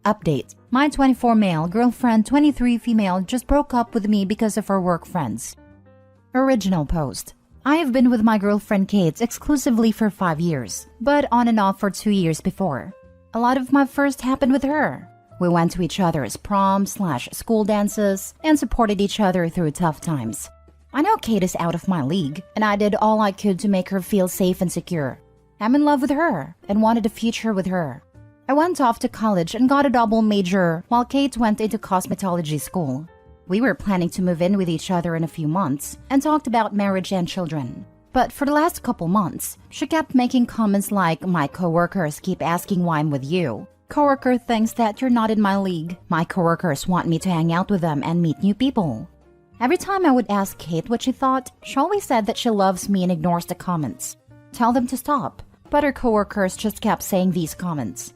Update. My 24 male girlfriend, 23 female just broke up with me because of her work friends. Original post. I have been with my girlfriend Kate exclusively for 5 years, but on and off for 2 years before. A lot of my first happened with her. We went to each other's prom/school dances and supported each other through tough times. I know Kate is out of my league, and I did all I could to make her feel safe and secure. I'm in love with her and wanted a future with her. I went off to college and got a double major while Kate went into cosmetology school. We were planning to move in with each other in a few months and talked about marriage and children. But for the last couple months, she kept making comments like, "My coworkers keep asking why I'm with you. Coworker thinks that you're not in my league. My coworkers want me to hang out with them and meet new people." Every time I would ask Kate what she thought, she always said that she loves me and ignores the comments. Tell them to stop. But her coworkers just kept saying these comments.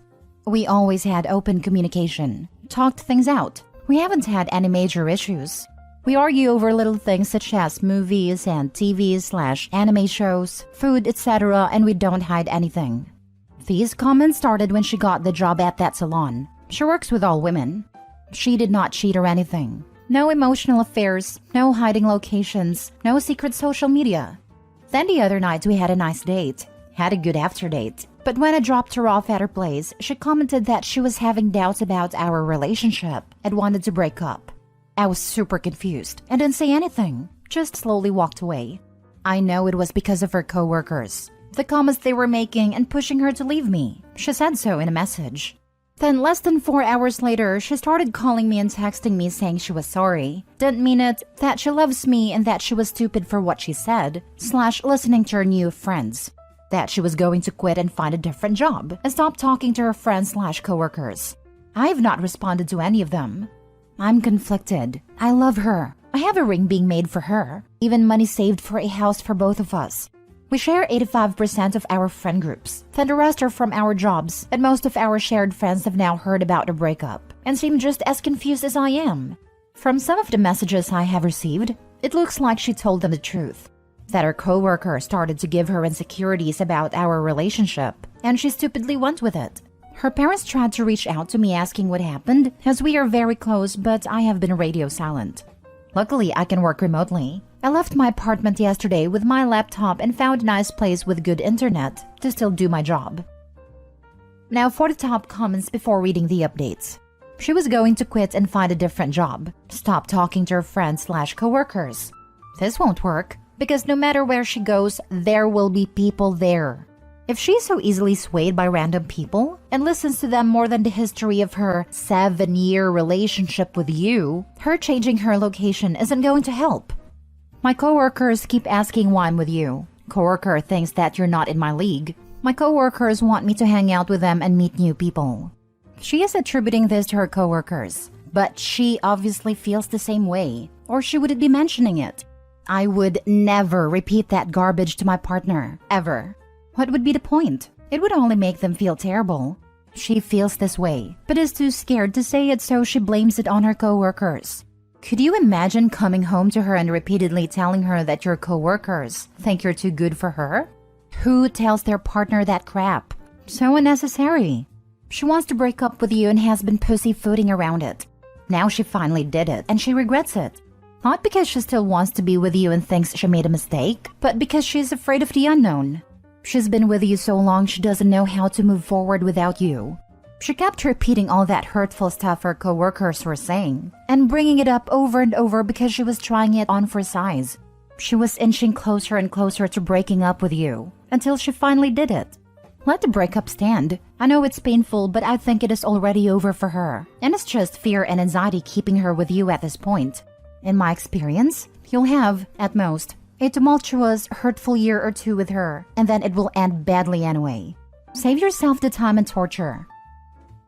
We always had open communication, talked things out. We haven't had any major issues. We argue over little things such as movies and TV/anime shows, food, etc., and we don't hide anything. These comments started when she got the job at that salon. She works with all women. She did not cheat or anything. No emotional affairs, no hiding locations, no secret social media. Then the other night we had a nice date, had a good after date. But when I dropped her off at her place, she commented that she was having doubts about our relationship and wanted to break up. I was super confused and didn't say anything, just slowly walked away. I know it was because of her coworkers, the comments they were making and pushing her to leave me. She said so in a message. Then less than 4 hours later, she started calling me and texting me saying she was sorry, didn't mean it, that she loves me and that she was stupid for what she said, /listening to her new friends. That she was going to quit and find a different job and stop talking to her friends/coworkers. I have not responded to any of them. I'm conflicted. I love her. I have a ring being made for her, even money saved for a house for both of us. We share 85% of our friend groups, then the rest are from our jobs, and most of our shared friends have now heard about the breakup and seem just as confused as I am. From some of the messages I have received, it looks like she told them the truth. That her coworker started to give her insecurities about our relationship, and she stupidly went with it. Her parents tried to reach out to me asking what happened, as we are very close, but I have been radio silent. Luckily, I can work remotely. I left my apartment yesterday with my laptop and found a nice place with good internet to still do my job. Now for the top comments before reading the updates. She was going to quit and find a different job. Stop talking to her friends/coworkers. This won't work. Because no matter where she goes, there will be people there. If she's so easily swayed by random people and listens to them more than the history of her 7-year relationship with you, her changing her location isn't going to help. My coworkers keep asking why I'm with you. Coworker thinks that you're not in my league. My coworkers want me to hang out with them and meet new people. She is attributing this to her coworkers, but she obviously feels the same way, or she wouldn't be mentioning it. I would never repeat that garbage to my partner, ever. What would be the point? It would only make them feel terrible. She feels this way, but is too scared to say it, so she blames it on her coworkers. Could you imagine coming home to her and repeatedly telling her that your coworkers think you're too good for her? Who tells their partner that crap? So unnecessary. She wants to break up with you and has been pussyfooting around it. Now she finally did it, and she regrets it. Not because she still wants to be with you and thinks she made a mistake, but because she's afraid of the unknown. She's been with you so long she doesn't know how to move forward without you. She kept repeating all that hurtful stuff her coworkers were saying, and bringing it up over and over because she was trying it on for size. She was inching closer and closer to breaking up with you, until she finally did it. Let the breakup stand. I know it's painful, but I think it is already over for her, and it's just fear and anxiety keeping her with you at this point. In my experience, you'll have, at most, a tumultuous, hurtful year or 2 with her, and then it will end badly anyway. Save yourself the time and torture.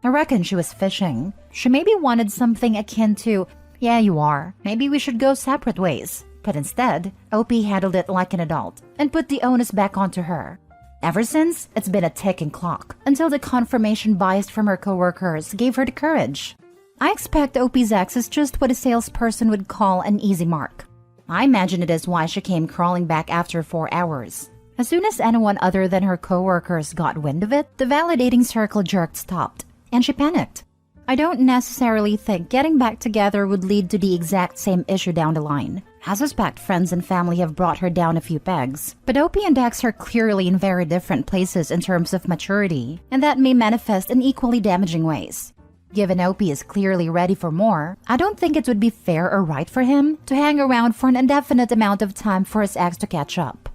I reckon she was fishing. She maybe wanted something akin to, "Yeah, you are. Maybe we should go separate ways." But instead, OP handled it like an adult and put the onus back onto her. Ever since, it's been a ticking clock, until the confirmation bias from her coworkers gave her the courage. I expect OP's ex is just what a salesperson would call an easy mark. I imagine it is why she came crawling back after 4 hours. As soon as anyone other than her coworkers got wind of it, the validating circle jerk stopped, and she panicked. I don't necessarily think getting back together would lead to the exact same issue down the line. I suspect friends and family have brought her down a few pegs, but Opie and Dex are clearly in very different places in terms of maturity, and that may manifest in equally damaging ways. Given Opie is clearly ready for more, I don't think it would be fair or right for him to hang around for an indefinite amount of time for his ex to catch up.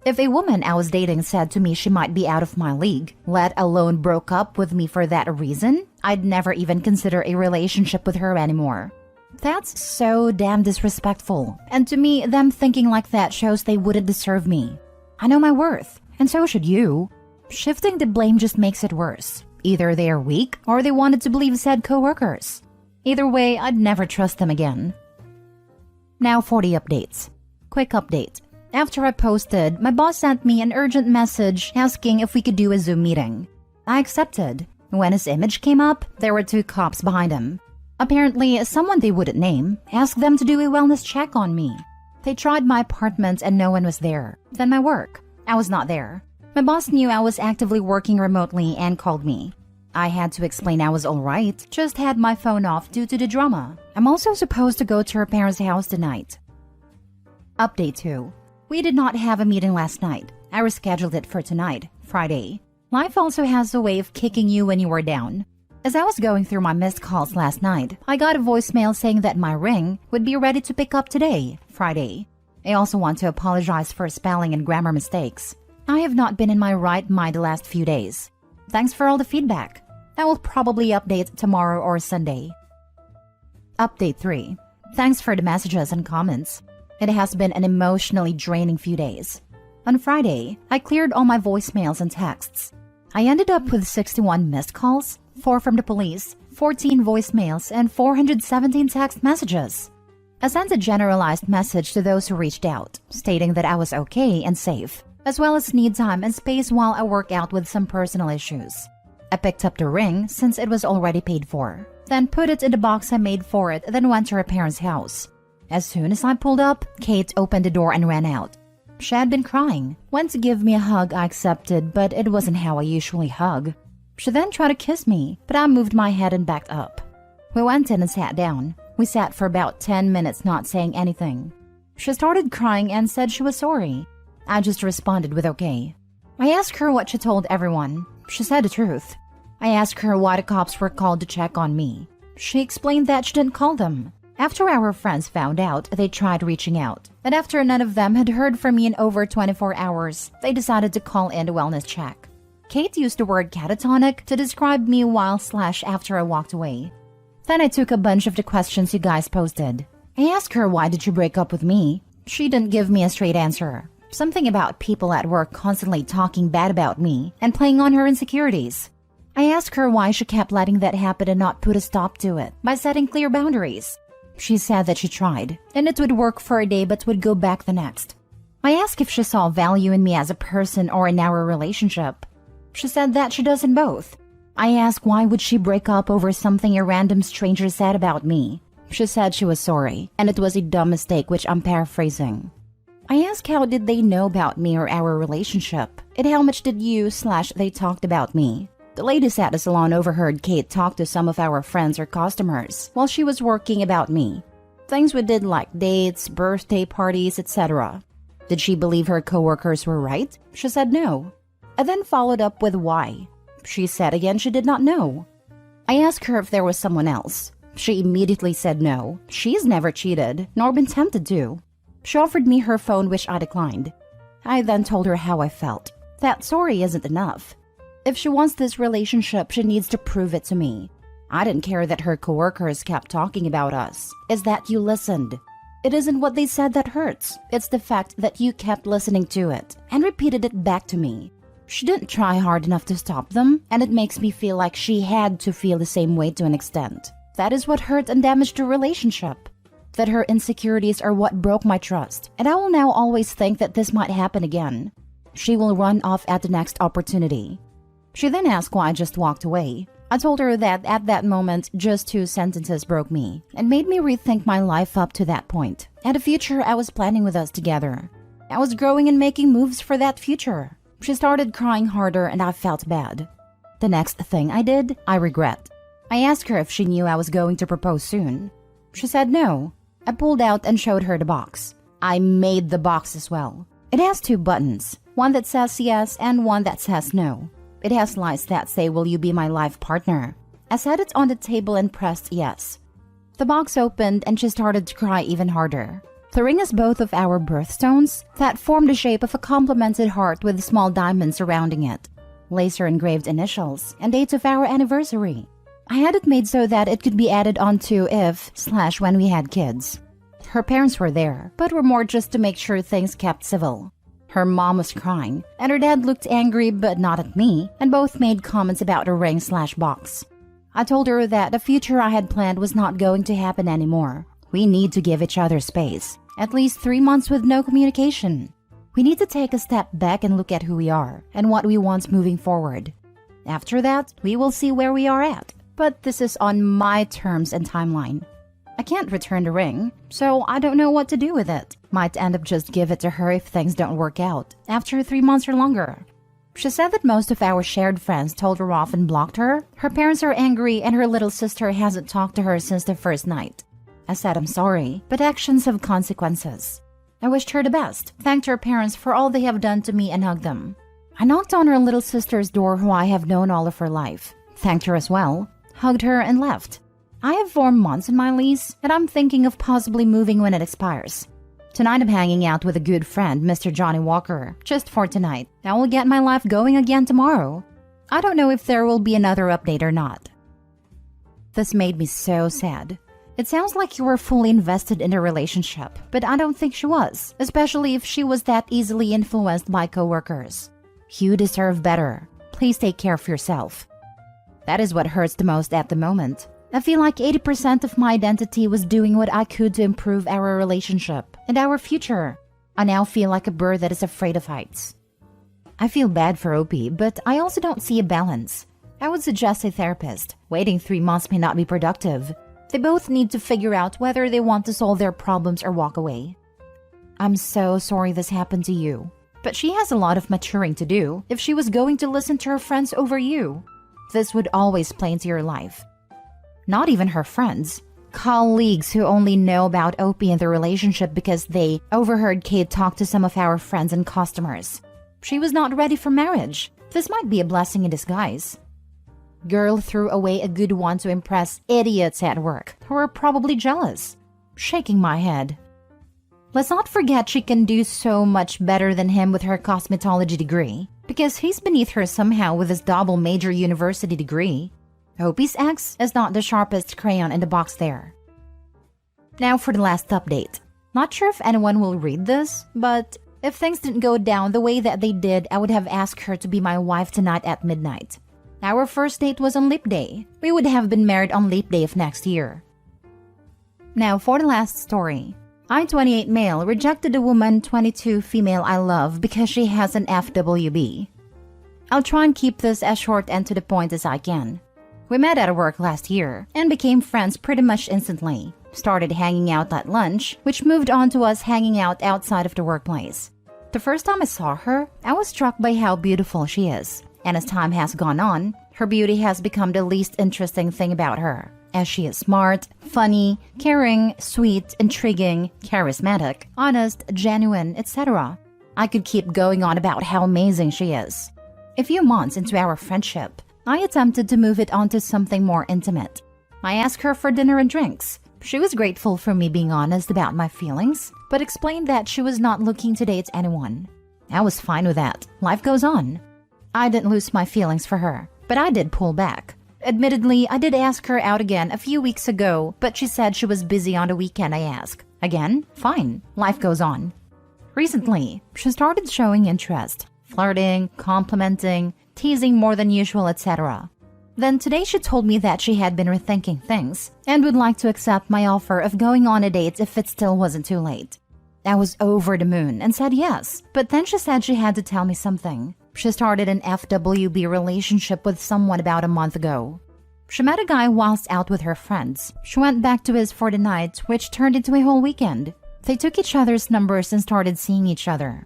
If a woman I was dating said to me she might be out of my league, let alone broke up with me for that reason, I'd never even consider a relationship with her anymore. That's so damn disrespectful, and to me, them thinking like that shows they wouldn't deserve me. I know my worth, and so should you. Shifting the blame just makes it worse. Either they are weak, or they wanted to believe said coworkers. Either way, I'd never trust them again. Now for the updates. Quick update. After I posted, my boss sent me an urgent message asking if we could do a Zoom meeting. I accepted. When his image came up, there were 2 cops behind him. Apparently, someone they wouldn't name asked them to do a wellness check on me. They tried my apartment and no one was there. Then my work. I was not there. My boss knew I was actively working remotely and called me. I had to explain I was alright, just had my phone off due to the drama. I'm also supposed to go to her parents' house tonight. Update 2. We did not have a meeting last night. I rescheduled it for tonight, Friday. Life also has a way of kicking you when you are down. As I was going through my missed calls last night, I got a voicemail saying that my ring would be ready to pick up today, Friday. I also want to apologize for spelling and grammar mistakes. I have not been in my right mind the last few days. Thanks for all the feedback. I will probably update tomorrow or Sunday. Update 3. Thanks for the messages and comments. It has been an emotionally draining few days. On Friday, I cleared all my voicemails and texts. I ended up with 61 missed calls, 4 from the police, 14 voicemails, and 417 text messages. I sent a generalized message to those who reached out, stating that I was okay and safe, as well as need time and space while I work out with some personal issues. I picked up the ring since it was already paid for, then put it in the box I made for it, then went to her parents' house. As soon as I pulled up, Kate opened the door and ran out. She had been crying, went to give me a hug. I accepted, but it wasn't how I usually hug. She then tried to kiss me, but I moved my head and backed up. We went in and sat down. We sat for about 10 minutes not saying anything. She started crying and said she was sorry. I just responded with okay. I asked her what she told everyone. She said the truth. I asked her why the cops were called to check on me. She explained that she didn't call them. After our friends found out, they tried reaching out. But after none of them had heard from me in over 24 hours, they decided to call in a wellness check. Kate used the word catatonic to describe me while/after I walked away. Then I took a bunch of the questions you guys posted. I asked her why did you break up with me? She didn't give me a straight answer. Something about people at work constantly talking bad about me and playing on her insecurities. I asked her why she kept letting that happen and not put a stop to it by setting clear boundaries. She said that she tried, and it would work for a day but would go back the next. I asked if she saw value in me as a person or in our relationship. She said that she does in both. I asked why would she break up over something a random stranger said about me. She said she was sorry, and it was a dumb mistake, which I'm paraphrasing. I asked how did they know about me or our relationship, and how much did you/they talked about me. The ladies at the salon overheard Kate talk to some of our friends or customers while she was working about me. Things we did like dates, birthday parties, etc. Did she believe her coworkers were right? She said no. I then followed up with why. She said again she did not know. I asked her if there was someone else. She immediately said no. She's never cheated, nor been tempted to. She offered me her phone, which I declined. I then told her how I felt. That sorry isn't enough. If she wants this relationship, she needs to prove it to me. I didn't care that her coworkers kept talking about us. It's that you listened. It isn't what they said that hurts. It's the fact that you kept listening to it and repeated it back to me. She didn't try hard enough to stop them, and it makes me feel like she had to feel the same way to an extent. That is what hurt and damaged the relationship. That her insecurities are what broke my trust, and I will now always think that this might happen again. She will run off at the next opportunity. She then asked why I just walked away. I told her that at that moment, just 2 sentences broke me and made me rethink my life up to that point and the future I was planning with us together. I was growing and making moves for that future. She started crying harder and I felt bad. The next thing I did, I regret. I asked her if she knew I was going to propose soon. She said no. I pulled out and showed her the box. I made the box as well. It has 2 buttons, one that says yes and one that says no. It has lines that say, "Will you be my life partner?" I set it on the table and pressed yes. The box opened and she started to cry even harder. The ring is both of our birthstones that form the shape of a complemented heart with small diamonds surrounding it, laser engraved initials, and dates of our anniversary. I had it made so that it could be added onto if/when we had kids. Her parents were there, but were more just to make sure things kept civil. Her mom was crying, and her dad looked angry but not at me, and both made comments about the ring/box. I told her that the future I had planned was not going to happen anymore. We need to give each other space. At least 3 months with no communication. We need to take a step back and look at who we are and what we want moving forward. After that, we will see where we are at. But this is on my terms and timeline. I can't return the ring, so I don't know what to do with it. Might end up just give it to her if things don't work out, after 3 months or longer. She said that most of our shared friends told her off and blocked her. Her parents are angry and her little sister hasn't talked to her since the first night. I said I'm sorry, but actions have consequences. I wished her the best, thanked her parents for all they have done to me and hugged them. I knocked on her little sister's door who I have known all of her life, thanked her as well, hugged her and left. I have 4 months in my lease and I'm thinking of possibly moving when it expires. Tonight I'm hanging out with a good friend, Mr. Johnny Walker, just for tonight. I will get my life going again tomorrow. I don't know if there will be another update or not. This made me so sad. It sounds like you were fully invested in a relationship, but I don't think she was, especially if she was that easily influenced by coworkers. You deserve better. Please take care of yourself. That is what hurts the most at the moment. I feel like 80% of my identity was doing what I could to improve our relationship and our future. I now feel like a bird that is afraid of heights. I feel bad for Opie, but I also don't see a balance. I would suggest a therapist. Waiting 3 months may not be productive. They both need to figure out whether they want to solve their problems or walk away. I'm so sorry this happened to you, but she has a lot of maturing to do if she was going to listen to her friends over you. This would always play into your life. Not even her friends. Colleagues who only know about Opie and the relationship because they overheard Kate talk to some of our friends and customers. She was not ready for marriage. This might be a blessing in disguise. Girl threw away a good one to impress idiots at work who were probably jealous. Shaking my head. Let's not forget she can do so much better than him with her cosmetology degree, because he's beneath her somehow with his double major university degree. Opie's ex is not the sharpest crayon in the box there. Now for the last update. Not sure if anyone will read this, but if things didn't go down the way that they did, I would have asked her to be my wife tonight at midnight. Our first date was on Leap Day. We would have been married on Leap Day of next year. Now for the last story. I, 28 male, rejected a woman, 22 female I love because she has an FWB. I'll try and keep this as short and to the point as I can. We met at work last year and became friends pretty much instantly. Started hanging out at lunch, which moved on to us hanging out outside of the workplace. The first time I saw her, I was struck by how beautiful she is. And as time has gone on, her beauty has become the least interesting thing about her, as she is smart, funny, caring, sweet, intriguing, charismatic, honest, genuine, etc. I could keep going on about how amazing she is. A few months into our friendship, I attempted to move it onto something more intimate. I asked her for dinner and drinks. She was grateful for me being honest about my feelings, but explained that she was not looking to date anyone. I was fine with that. Life goes on. I didn't lose my feelings for her, but I did pull back. Admittedly, I did ask her out again a few weeks ago, but she said she was busy on the weekend. I asked. Again, fine. Life goes on. Recently, she started showing interest, flirting, complimenting, teasing more than usual, etc. Then today she told me that she had been rethinking things and would like to accept my offer of going on a date if it still wasn't too late. I was over the moon and said yes, but then she said she had to tell me something. She started an FWB relationship with someone about a month ago. She met a guy whilst out with her friends. She went back to his for the night, which turned into a whole weekend. They took each other's numbers and started seeing each other.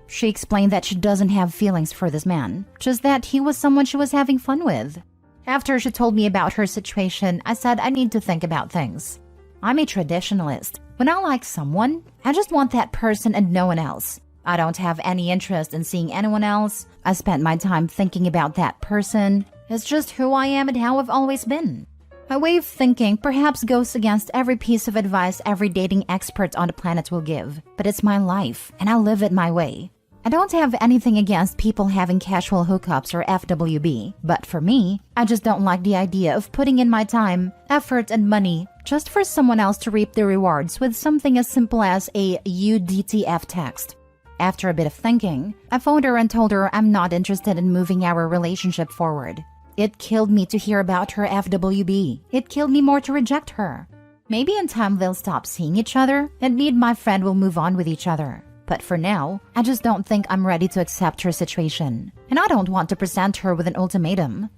She explained that she doesn't have feelings for this man, just that he was someone she was having fun with. After she told me about her situation, I said I need to think about things. I'm a traditionalist. When I like someone, I just want that person and no one else. I don't have any interest in seeing anyone else. I spent my time thinking about that person. It's just who I am and how I've always been. My way of thinking perhaps goes against every piece of advice every dating expert on the planet will give, but it's my life, and I live it my way. I don't have anything against people having casual hookups or FWB, but for me, I just don't like the idea of putting in my time, effort, and money just for someone else to reap the rewards with something as simple as a UDTF text. After a bit of thinking, I phoned her and told her I'm not interested in moving our relationship forward. It killed me to hear about her FWB. It killed me more to reject her. Maybe in time they'll stop seeing each other, and me and my friend will move on with each other. But for now, I just don't think I'm ready to accept her situation. And I don't want to present her with an ultimatum.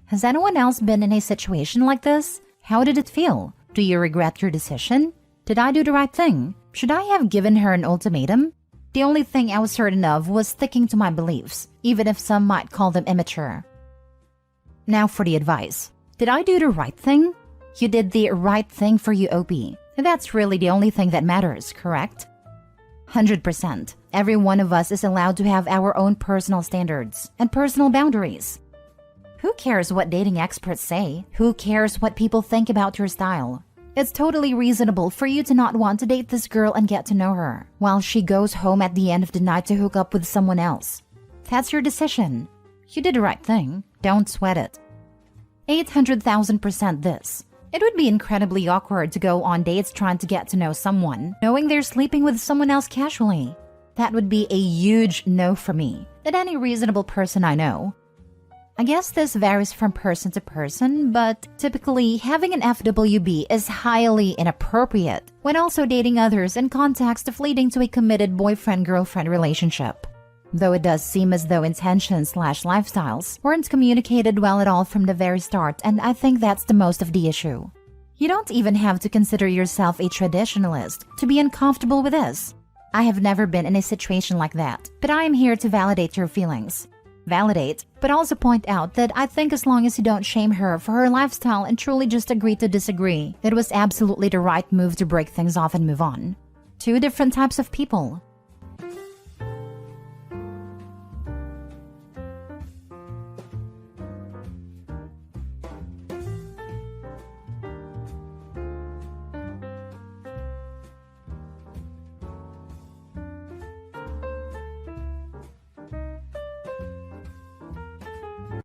Has anyone else been in a situation like this? How did it feel? Do you regret your decision? Did I do the right thing? Should I have given her an ultimatum? The only thing I was certain of was sticking to my beliefs, even if some might call them immature. Now for the advice. Did I do the right thing? You did the right thing for you, OP. That's really the only thing that matters, correct? 100%. Every one of us is allowed to have our own personal standards and personal boundaries. Who cares what dating experts say? Who cares what people think about your style? It's totally reasonable for you to not want to date this girl and get to know her, while she goes home at the end of the night to hook up with someone else. That's your decision. You did the right thing. Don't sweat it. 800,000% this. It would be incredibly awkward to go on dates trying to get to know someone, knowing they're sleeping with someone else casually. That would be a huge no for me, and any reasonable person I know. I guess this varies from person to person, but typically having an FWB is highly inappropriate when also dating others in context of leading to a committed boyfriend-girlfriend relationship. Though it does seem as though intentions/lifestyles weren't communicated well at all from the very start, and I think that's the most of the issue. You don't even have to consider yourself a traditionalist to be uncomfortable with this. I have never been in a situation like that, but I am here to validate your feelings. Validate, but also point out that I think as long as you don't shame her for her lifestyle and truly just agree to disagree, it was absolutely the right move to break things off and move on. Two different types of people.